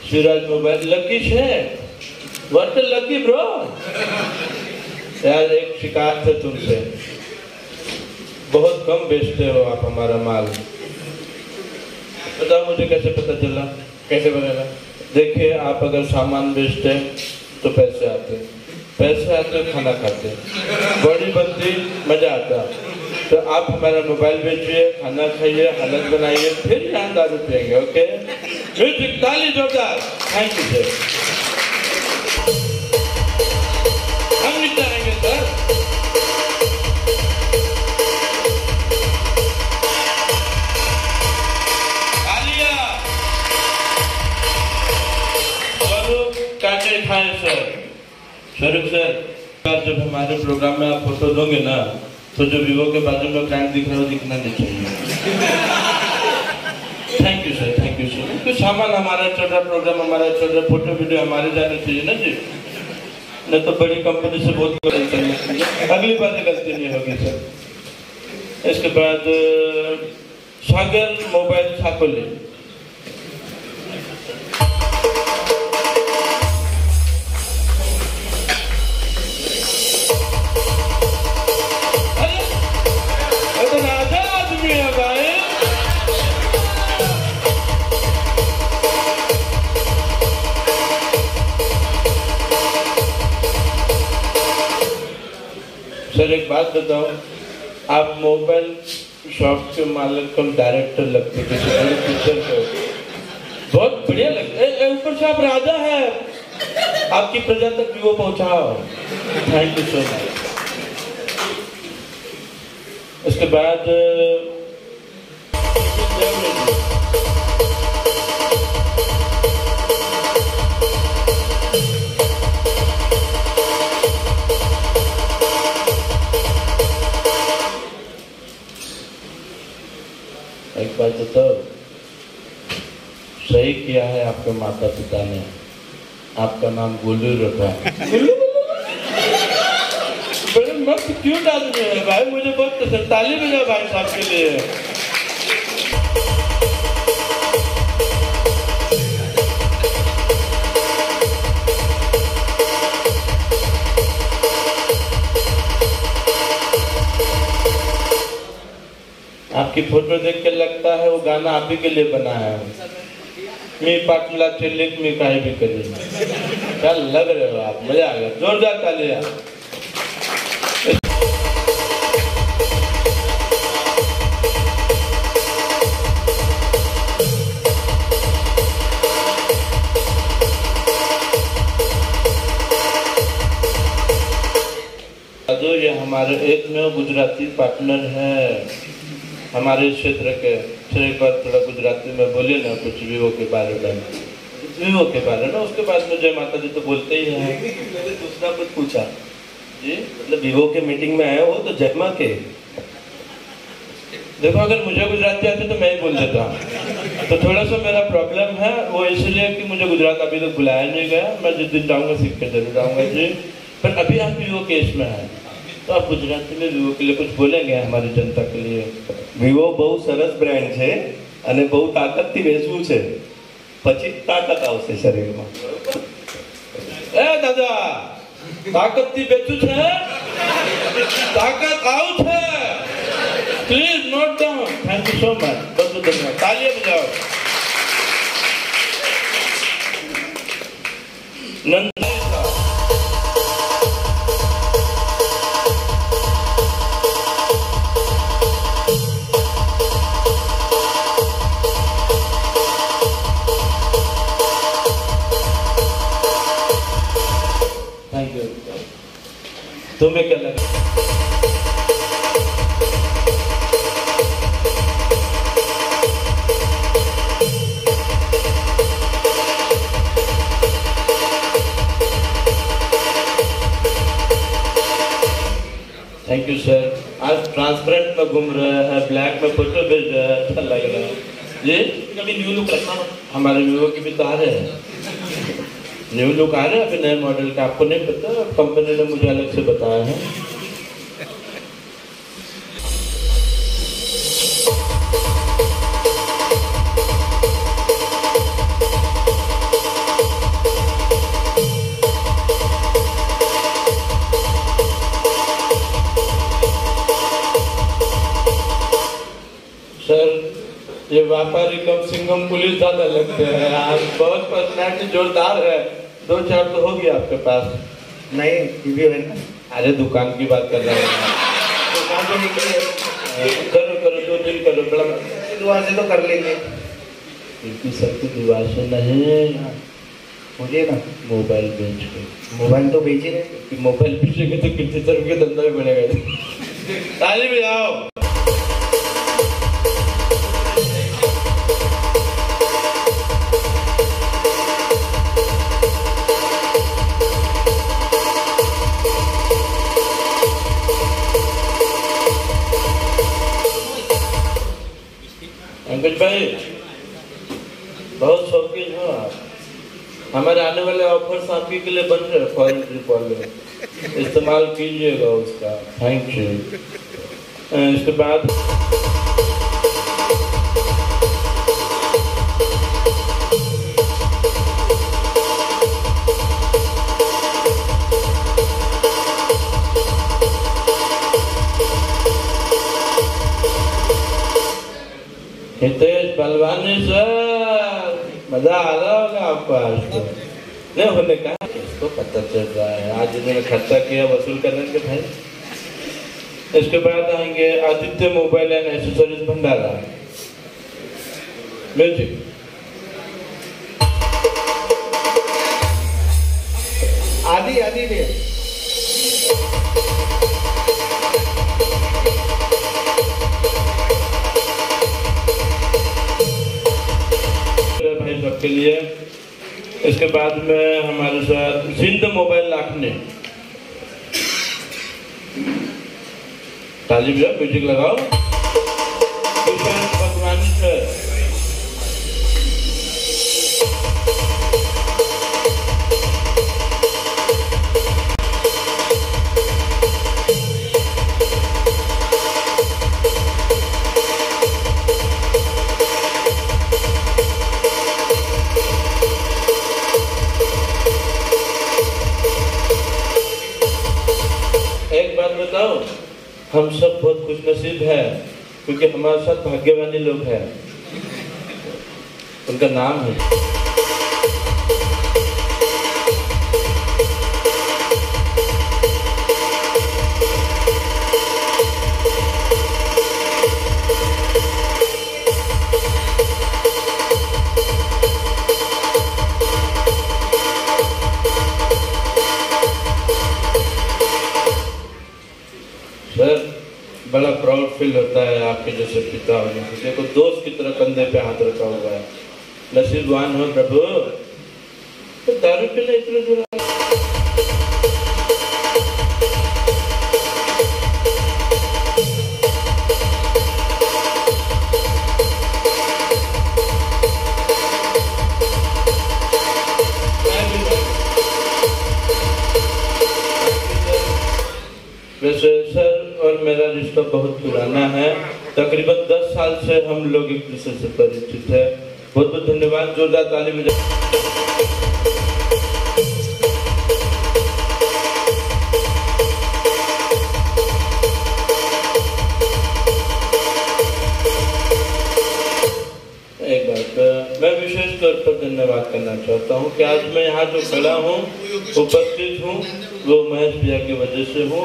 शिवराज मोबाइल लकी है। What lucky bro? यार एक शिकायत है तुमसे, बहुत कम बेचते हो आप हमारा माल। बताओ मुझे कैसे पता चला? कैसे बदला? देखिए आप अगर सामान बेचते हैं तो पैसे आते, पैसे आते खाना खाते, बॉडी बनती, मजा आता। तो आप हमारा मोबाइल बेचिए, खाना खाइए, हालत बनाइए, फिर यहाँ दारू पिएंगे। ओके, म्यूजिक ताली जोरदार। Thank you sir. हम निपटाएंगे सर। काटे खाए सर। स्वरूप सर, जब हमारे प्रोग्राम में आप फोटो दोगे ना, तो जो विवो के बाजू में क्लाइंट दिख रहा है वो दिखना नहीं चाहिए। Thank you sir, thank you sir. कुछ सामान हमारा चल रहा, प्रोग्राम हमारा चल रहा, फोटो वीडियो हमारे जाने चाहिए ना जी, नहीं तो बड़ी कंपनी से बहुत गलती है। अगली बार गलती नहीं होगी सर। इसके बाद सागर मोबाइल साकोली। सर एक बात बताओ, आप मोबाइल शॉप के मालिक को डायरेक्टर लगते, किसी बड़े पिक्चर को बहुत बढ़िया लगता। ऊपर से आप राजा है, आपकी प्रजा तक भी वो पहुंचाओ। Thank you so much. उसके बाद एक बात बताओ, सही किया है आपके माता पिता ने, आपका नाम गोलू रखा है। बड़े मस्त क्यूट आदमी है भाई, मुझे बहुत पसंद। ताली बजाओ भाई साहब के लिए। आपकी फोटो देख के लगता है वो गाना आप ही के लिए बना है। मी पाटला चिल्लिक में काहे भी करिए। क्या लग रहे हो आप, मजा आ गया। जोरदार तालियां। जो ये हमारे एक में गुजराती पार्टनर है हमारे क्षेत्र के। एक बार थोड़ा गुजराती में बोलिए ना कुछ विवो के बारे में। विवो के बारे में, उसके बाद में जय माता दी तो बोलते ही हैं। मैंने दूसरा कुछ पूछा जी मतलब विवो के मीटिंग में आए हो तो जय माँ के। देखो, अगर मुझे गुजराती आती तो मैं ही बोल देता, तो थोड़ा सा मेरा प्रॉब्लम है वो इसलिए कि मुझे गुजरात अभी तक बुलाया नहीं गया। मैं जिस दिन जाऊँगा सीख कर जरूर आऊँगा जी। पर अभी आप विवो केस में हैं तो आप गुजराती में विवो के लिए कुछ बोलेंगे हमारी जनता के लिए? વિવો બહુ સરસ બ્રાન્ડ છે અને બહુ તાકાતથી વેચવું છે, પછી તાકાત આવશે શરીરમાં. ए दादा, ताकतથી બેચું છે, તાકાત આવું છે. Please note down. Thank you so much. बहुत धन्यवाद. तालियां बजाओ. नंदा तुम्हें क्या लगा? Thank you sir. आज ट्रांसपेरेंट में घूम रहे हैं, ब्लैक में फोटो भेज रहे हैं, अच्छा लग रहा है जी. कभी न्यू लुक रखना ना. हमारे विवो की भी तो आ रहे हैं, न्यू लुक आ रहे हैं अभी नए मॉडल का. आपको नहीं पता, कंपनी ने मुझे अलग से बताया है. सर, ये व्यापारी कम सिंघम पुलिस ज्यादा लगते हैं. आप बहुत पर्सनैलिटी जोरदार है. 2-4 तो होगी आपके पास? नहीं, ये भी है ना। अरे दुकान की बात कर रहे हैं. दुकान तो निकली है, करो करो, 2 दिन करो. बड़ा दुआ से तो कर लेंगे। क्योंकि सबकी दुआ से नहीं, मुझे ना मोबाइल बेच के. मोबाइल तो बेच ही रहे, कि मोबाइल बेचेंगे तो कितने तरह के धंधा भी बढ़ेगा. ताली बजाओ. अंकज भाई, बहुत शौकीन हो आप. हमारे आने वाले ऑफर्स आपके के लिए बन रहे हैं. फॉरेन ट्रिप वाले इस्तेमाल कीजिएगा उसका. Thank you. इसके बाद हितेश बलवानी सर, मजा आ रहा होगा आपको आज तो. नहीं होने का इसको पता चल रहा है. आज इन्होंने खर्चा किया, वसूल करेंगे भाई. इसके बाद आएंगे Aditya mobile and accessories Bhandara. Music. आदि आदि दे भाई सबके लिए. इसके बाद में हमारे साथ सिंध मोबाइल लाखने. ताली बजाओ, म्यूजिक लगाओ. भगवान सर. एक बात बताओ, हम सब बहुत खुशनसीब है क्योंकि हमारे साथ भाग्यवानी लोग हैं. उनका नाम है सर. बड़ा प्राउड फील होता है आपके जैसे पिता होने से. देखो, दोस्त की तरह कंधे पे हाथ रखा हुआ है. नसीबवान हो प्रभु. तो दारू पीना इतना जुड़ा। वैसे सर और मेरा रिश्ता बहुत पुराना है, तकरीबन 10 साल से हम लोग एक दूसरे से परिचित है। बहुत बहुत धन्यवाद, जोरदार ताली बजाइए। एक बात मैं विशेष तौर पर धन्यवाद करना चाहता हूँ कि आज मैं यहाँ जो खड़ा हूँ, उपस्थित हूँ, वो महेश भैया की वजह से हूँ।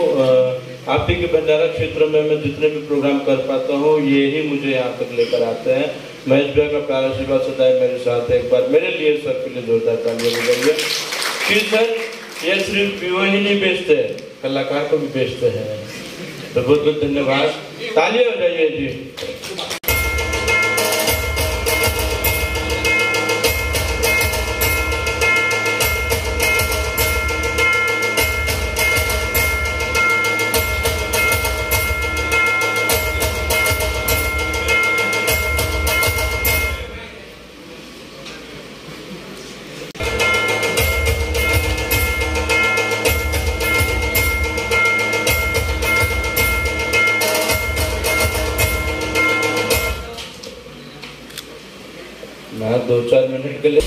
आप ही के भंडारा क्षेत्र में मैं जितने भी प्रोग्राम कर पाता हूँ, ये ही मुझे यहाँ तक लेकर आते हैं। महेश भैया का प्यारा आशीर्वाद सदैव मेरे साथ है। एक बार मेरे लिए सर के लिए जोरदार तालियां बजाइए कि सर ये सिर्फ वो ही नहीं बेचते, कलाकार को भी बेचते हैं। तो बहुत बहुत धन्यवाद, तालियां बजाइए जी। मैं 2-4 मिनट के लिए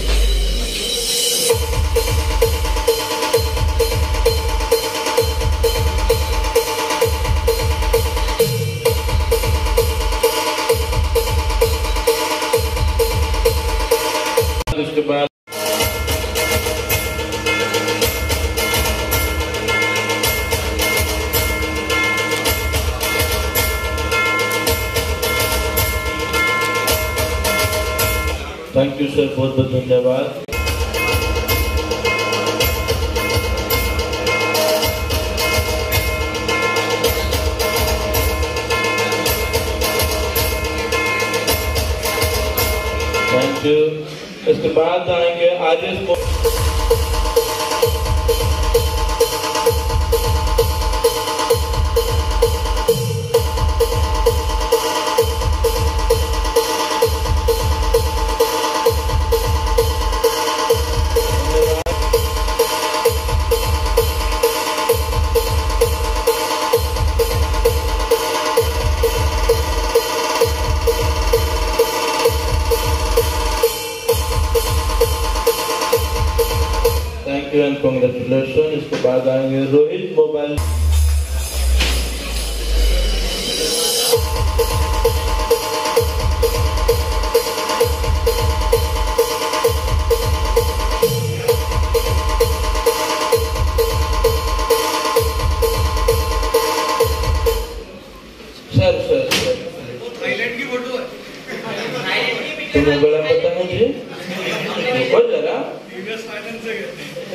उसके बाद थैंक यू सर, बहुत बहुत धन्यवाद। Thank you. इसके बाद आएंगे आर्यस। Thank you and congratulation. इसके बाद आएंगे Rohit mobile. Sir sir Thailand की फोटो है, तुम्हें बड़ा पता है जी? बोल जरा।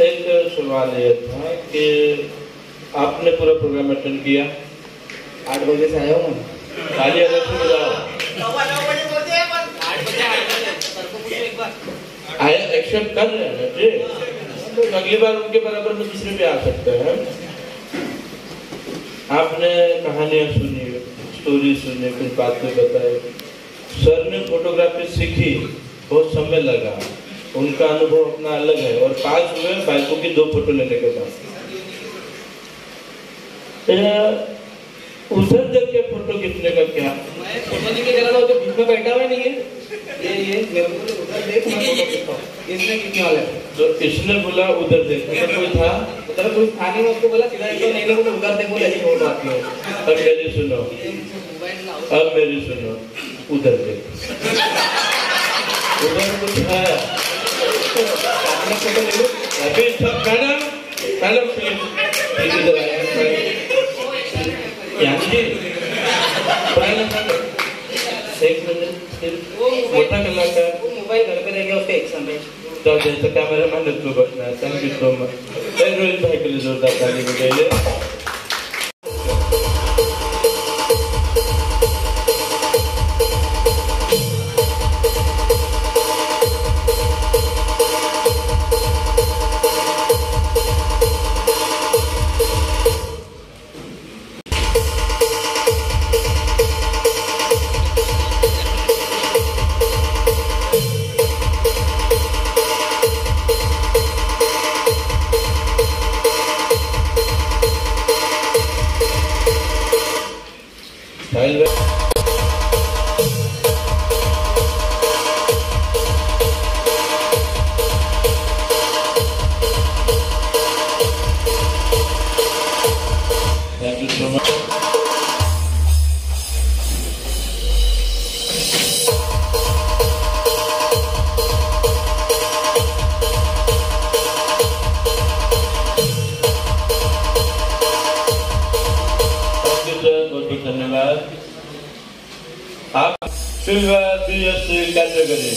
एक सवाल ये था कि आपने पूरा प्रोग्राम अटेंड किया? 8 बजे से आया हूँ मैं। ताली अलग से बजाओ। आया एक्सेप्ट कर रहे हैं जी, तो अगली बार उनके बराबर में दूसरे भी आ सकते हैं। आपने कहानियां सुनी, स्टोरी सुनी, कुछ बातें बताई। सर ने फोटोग्राफी सीखी, बहुत समय लगा, उनका अनुभव अपना अलग है। और पास हुए बाइकों की 2 फोटो लेने के बाद उधर देख के फोटो खींचने का क्या? मैं फोटो लेके जा रहा था, तो बीच में बैठा हुआ नहीं है। ये मेरे को उधर देख, मैं फोटो खींचता हूँ। इसने कितने वाला है? तो इसने बोला उधर देख, उधर कोई था? उधर कोई था नहीं, उसको बोला सीधा तो नहीं लोगों ने उधर देख बोला, ऐसी फोटो आती है। अब मेरी सुनो, अब मेरी सुनो, उधर देख, उधर कुछ है। अभी सब मैडम प्लीज इधर आइए। एक मिनट, मोटा कलाकार वो मोबाइल घर पे रह गया, उसका एक समय। तो जैसे कैमरा मैन तो बचना है। Thank you so much. Rohit भाई के लिए जोरदार ताली बजाइए। आप सिल्वर BSc कैटेगरी।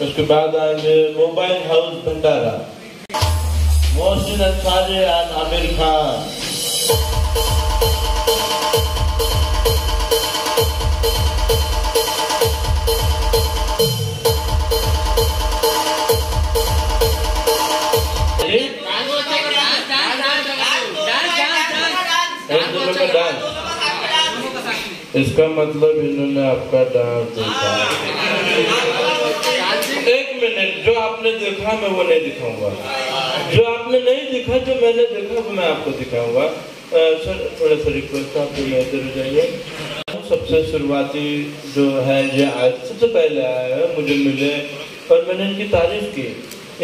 उसके बाद आएंगे mobile house Bhandara, Mohsin Ansari and Aamir Khan. इसका मतलब इन्होंने आपका डांस देखा। एक मिनट, जो आपने देखा मैं वो नहीं दिखाऊंगा, जो आपने नहीं देखा जो मैंने देखा वो मैं आपको दिखाऊंगा। सर थोड़ा सा रिक्वेस्ट आप जो इधर हो जाइए। सबसे शुरुआती जो है ये आए, सबसे पहले आए हैं, मुझे मिले और मैंने इनकी तारीफ की,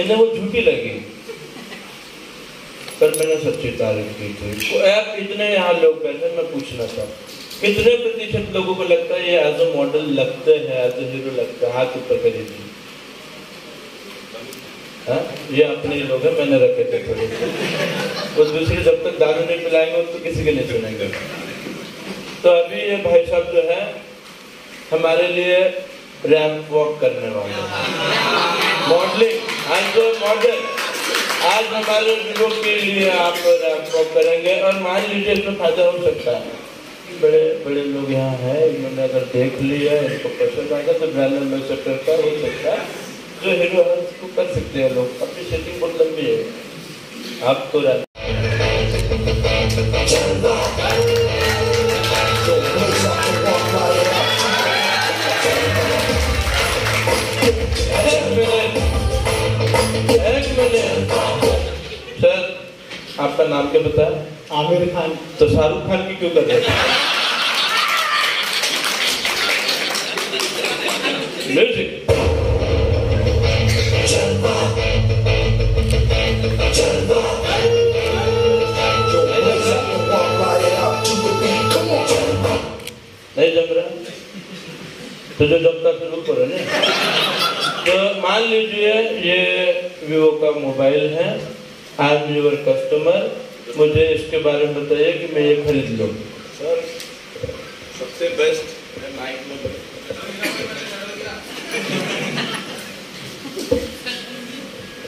इन्हें वो झूठी लगी पर मैंने सच्ची तारीफ की थी। आप इतने यहाँ लोग बैठे, मैं पूछना था कितने प्रतिशत लोगों को लगता है ये एज ए मॉडल लगते हैं, एज ए हीरो लगता है? हाथ ऊपर कर दीजिए। हाँ, ये अपने ही लोग हैं, मैंने रखे थे थोड़े वो दूसरे जब तक दारू नहीं पिलाएंगे तो किसी के नहीं सुनेंगे। तो अभी ये भाई साहब जो है हमारे लिए रैंप वॉक करने वाले हैं, मॉडलिंग एज ए मॉडल। आज हमारे लोगों के लिए आप रैंप वॉक करेंगे और मान लीजिए इसमें फायदा हो सकता है। बड़े बड़े लोग यहाँ हैं, इन्होंने अगर देख लिया इनको पसंद आएगा तो ब्रांड एम्बेसडर का हो सकता है, जो हीरो है उसको कर सकते हैं लोग। अपनी सेटिंग बहुत लंबी है, आप तो एक मिनट सर, आपका नाम क्या बताया? आमिर खान। तो शाहरुख खान की क्यों कर रहे थे? म्यूजिक नहीं जम रहा तो जो जमता फिर वो करो ना। तो मान लीजिए ये वीवो का मोबाइल है, आई एम योर कस्टमर, मुझे इसके बारे में बताइए कि मैं ये खरीद लूँ। सर सबसे बेस्ट है नाइक में।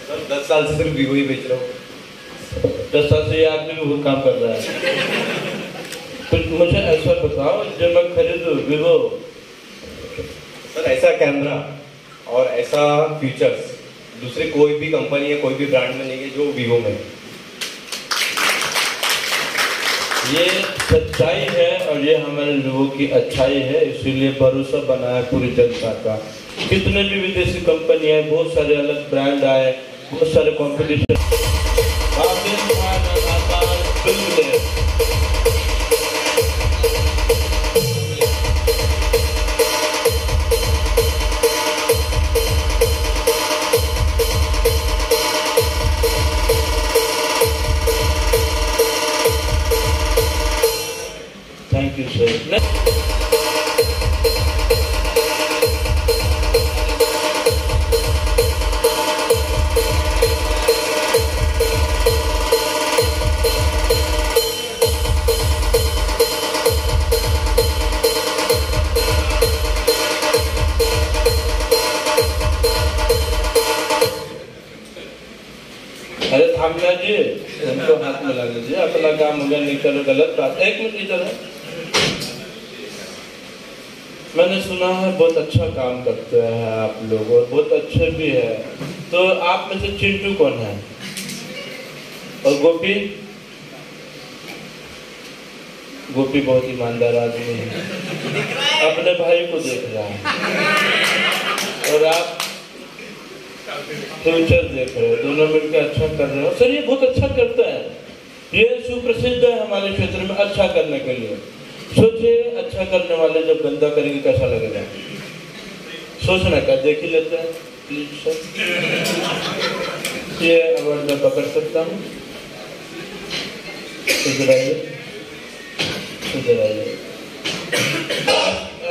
सर 10 साल से सिर्फ वीवो ही बेच रहा हूँ। 10 साल से ये आदमी भी बहुत काम कर रहा है। तो मुझे ऐसा बताओ जब मैं खरीदूँ वीवो, सर ऐसा कैमरा और ऐसा फीचर्स दूसरे कोई भी कंपनी या कोई भी ब्रांड में नहीं है जो वीवो में। ये सच्चाई है और ये हमारे लोगों की अच्छाई है, इसीलिए भरोसा बना है पूरी जनता का। कितने भी विदेशी कंपनी है, बहुत सारे अलग ब्रांड आए, बहुत सारे कॉम्पिटिशन। Thank you sir. अरे थामिया जी, उनको हाथ में लगा दीजिए, अपना काम हो गया, नहीं करो गलत बात। एक मिनट इधर है, मैंने सुना है बहुत अच्छा काम करते हैं आप लोग और बहुत अच्छे भी है। तो आप में से चिंटू कौन है? और गोपी? गोपी बहुत ईमानदार आदमी है, अपने भाई को देख रहा है और आप फ्यूचर देख रहे हो, दोनों मिलकर अच्छा कर रहे हो। सर ये बहुत अच्छा करता है, ये सुप्रसिद्ध है हमारे क्षेत्र में अच्छा करने के लिए। सोचिए अच्छा करने वाले जब गंदा करेंगे कैसा लगेगा। सोचना क्या, देख ही लेते हैं प्लीज सर। ये अवार्ड मैं पकड़ सकता हूँ। इधर आइए, इधर आइए।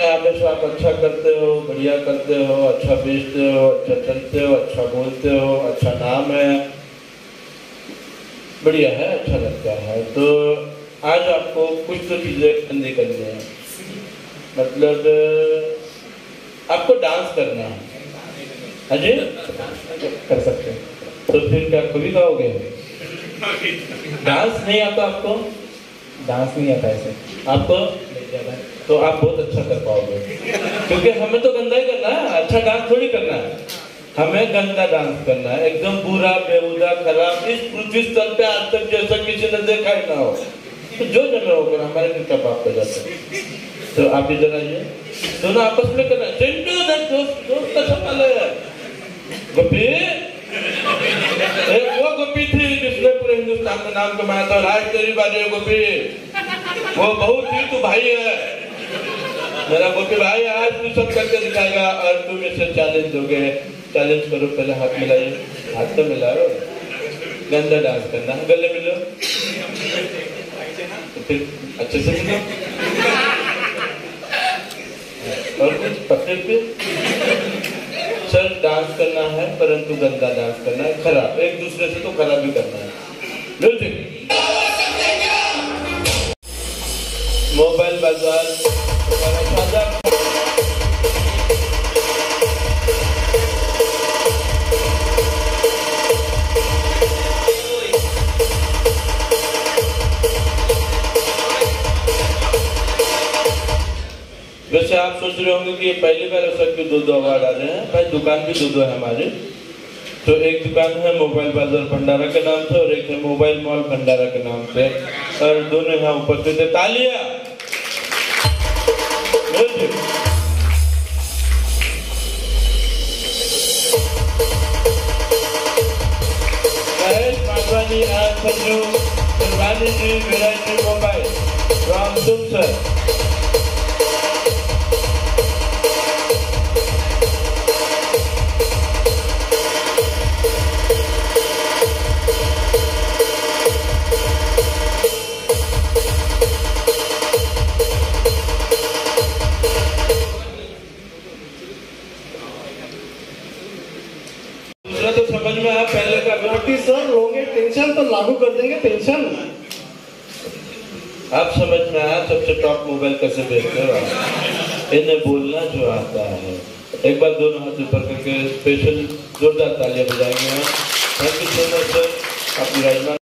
हमेशा आप अच्छा करते हो, बढ़िया करते हो, अच्छा बेचते हो, अच्छा चलते हो, अच्छा बोलते हो, अच्छा नाम है, बढ़िया है, अच्छा लगता है। तो आज आपको कुछ तो चीजें गंदी करनी है, मतलब आपको डांस करना है। अजय कर सकते हैं तो फिर क्या कभी गाओगे? डांस नहीं आता आपको? डांस नहीं आता ऐसे आपको? तो आप बहुत अच्छा कर पाओगे, क्योंकि हमें तो गंदा ही करना है, अच्छा डांस थोड़ी करना है। हमें गंदा डांस करना है, एकदम बुरा, बेहुदा, खराब, इस पृथ्वी तल पे आज तक जैसा किसी ने देखा ही ना हो। तो जो जमे होकर हमारे क्या बाप कर जाते हैं। तो आप इधर आइए, दोनों आपस में करना है। दोस्त का सवाल है। गोपी, एक वो गोपी थी जिसने पूरे हिंदुस्तान में नाम कमाया था। राज तेरी बारी है गोपी, वो बहुत ही तू भाई है मेरा गोपी भाई। आज तू सब करके दिखाएगा और तुम इसे चैलेंज दोगे। चैलेंज करो, पहले हाथ मिलाइए, हाथ तो मिलाओ। गंदा डांस करना है, गले मिलो, तो फिर अच्छे से मिलो। और कुछ पकड़ पे सर डांस करना है, परंतु गंदा डांस करना है, खराब, एक दूसरे से तो खराब भी करना है। म्यूजिक। मोबाइल बाजार वैसे आप सोच रहे होंगे कि ये पहली बार ऐसा क्यों दो अवार्ड आ रहे हैं। भाई दुकान भी दो है हमारे। तो एक दुकान है मोबाइल बाजार भंडारा के नाम से और एक है मोबाइल मॉल भंडारा के नाम से, और दोनों यहाँ उपस्थित है। तालियां। Mahesh Madhwani and Sanju Sarwani ji variety mobile from Tumsar. तो समझ में आया पहले का नोटिस सर, लोगे टेंशन तो लागू कर देंगे पेंशन। आप समझ में आया सबसे टॉप मोबाइल कैसे बेचते हो। इन्हें बोलना जो आता है। एक बार दोनों हाथ ऊपर करके स्पेशल जोरदार तालियां बजाएंगे। Thank you so much sir, आप विराजमान।